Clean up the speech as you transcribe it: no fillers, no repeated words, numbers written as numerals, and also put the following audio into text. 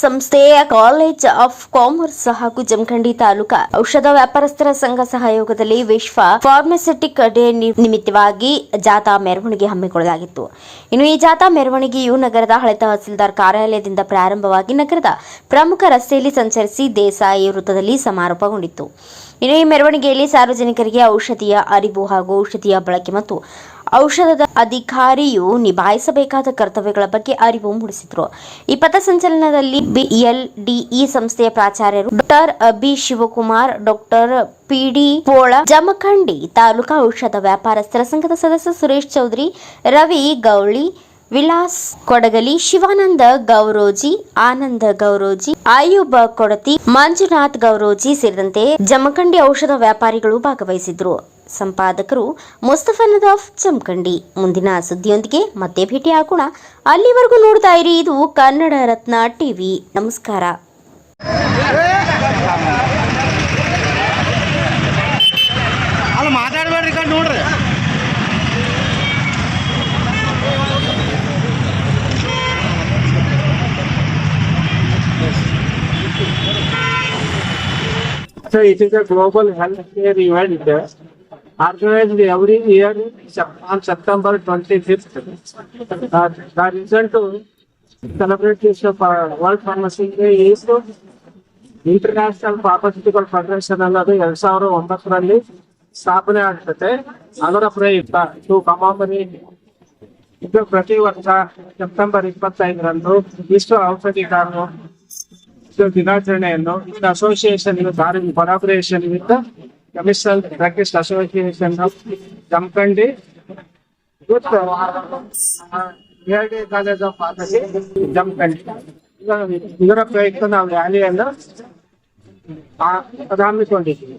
ಸಂಸ್ಥೆಯ college of commerce ಹಾಗೂ ಜಮಖಂಡಿ ತಾಲೂಕಾ ಔಷಧ ವ್ಯಾಪಾರಸ್ಥರ ಸಂಘ ಸಹಯೋಗದಲ್ಲಿ ವಿಶ್ವ ಫಾರ್ಮಸ್ಯೂಟಿಕ್ ಡೇ ನಿಮಿತ್ತವಾಗಿ ಜಾಥಾ ಮೆರವಣಿಗೆ ಹಮ್ಮಿಕೊಳ್ಳಲಾಗಿತ್ತು. ಇನ್ನು ಈ ಜಾಥಾ ಮೆರವಣಿಗೆಯು ನಗರದ ಹಳೆ ತಹಸೀಲ್ದಾರ್ ಕಾರ್ಯಾಲಯದಿಂದ ಪ್ರಾರಂಭವಾಗಿ ನಗರದ ಪ್ರಮುಖ ರಸ್ತೆಯಲ್ಲಿ ಸಂಚರಿಸಿ ದೇಸಾಯಿ ವೃತ್ತದಲ್ಲಿ ಸಮಾರೋಪಗೊಂಡಿತ್ತು. ಇನ್ನು ಈ ಮೆರವಣಿಗೆಯಲ್ಲಿ ಸಾರ್ವಜನಿಕರಿಗೆ ಔಷಧಿಯ ಅರಿವು ಹಾಗೂ ಔಷಧಿಯ ಬಳಕೆ ಮತ್ತು ಔಷಧದ ಅಧಿಕಾರಿಯು ನಿಭಾಯಿಸಬೇಕಾದ ಕರ್ತವ್ಯಗಳ ಬಗ್ಗೆ ಅರಿವು ಮೂಡಿಸಿದರು. ಈ ಪಥಸಂಚಲನದಲ್ಲಿ ಬಿಎಲ್ಡಿಇ ಸಂಸ್ಥೆಯ ಪ್ರಾಚಾರ್ಯರು doctor B Shivakumar, doctor PD Pol, Jamkhandi taluka ಔಷಧ ವ್ಯಾಪಾರಸ್ಥರ ಸಂಘದ ಸದಸ್ಯ ಸುರೇಶ್ ಚೌಧರಿ, ರವಿ ಗೌಳಿ, ವಿಲಾಸ್ ಕೊಡಗಲಿ, ಶಿವಾನಂದ ಗೌರೋಜಿ, ಆನಂದ ಗೌರೋಜಿ, ಆಯುಬ್ ಕೊಡತಿ, ಮಂಜುನಾಥ್ ಗೌರೋಜಿ ಸೇರಿದಂತೆ ಜಮಖಂಡಿ ಔಷಧ ವ್ಯಾಪಾರಿಗಳು ಭಾಗವಹಿಸಿದ್ರು. ಸಂಪಾದಕರು ಮುಸ್ತಫಾ ನದಾಫ್, ಜಮಖಂಡಿ. ಮುಂದಿನ ಸುದ್ದಿಯೊಂದಿಗೆ ಮತ್ತೆ ಭೇಟಿಯಾಗೋಣ. ಅಲ್ಲಿವರೆಗೂ ನೋಡ್ತಾ ಇರಿ, ಇದು ಕನ್ನಡ ರತ್ನ ಟಿವಿ. ನಮಸ್ಕಾರ. ನೋಡ್ರಿ So it is a global healthcare event organized every year on September 25th. The reason to celebrate this World Pharmacy Day is international pharmaceutical federation ಅನ್ನೋದು 2009ರಲ್ಲಿ ಸ್ಥಾಪನೆ ಆಗ್ತದೆ. ಅದರ ಪ್ರಯುಕ್ತ ಇದು ಕಮಾಮರಿ ಇದು ಪ್ರತಿ ವರ್ಷ ಸೆಪ್ಟೆಂಬರ್ 25ರಂದು ವಿಶ್ವ ಔಷಧಿಕಾರರು ದಿನಾಚರಣೆಯನ್ನು ಇನ್ association collaboration with chemical druggist association of Jamkhandi BLD college of pharmacy Jamkhandi ಇದರ ಪ್ರಯುಕ್ತ ನಾವು ರ್ಯಾಲಿಯನ್ನು ಹಮ್ಮಿಕೊಂಡಿದ್ದೀವಿ.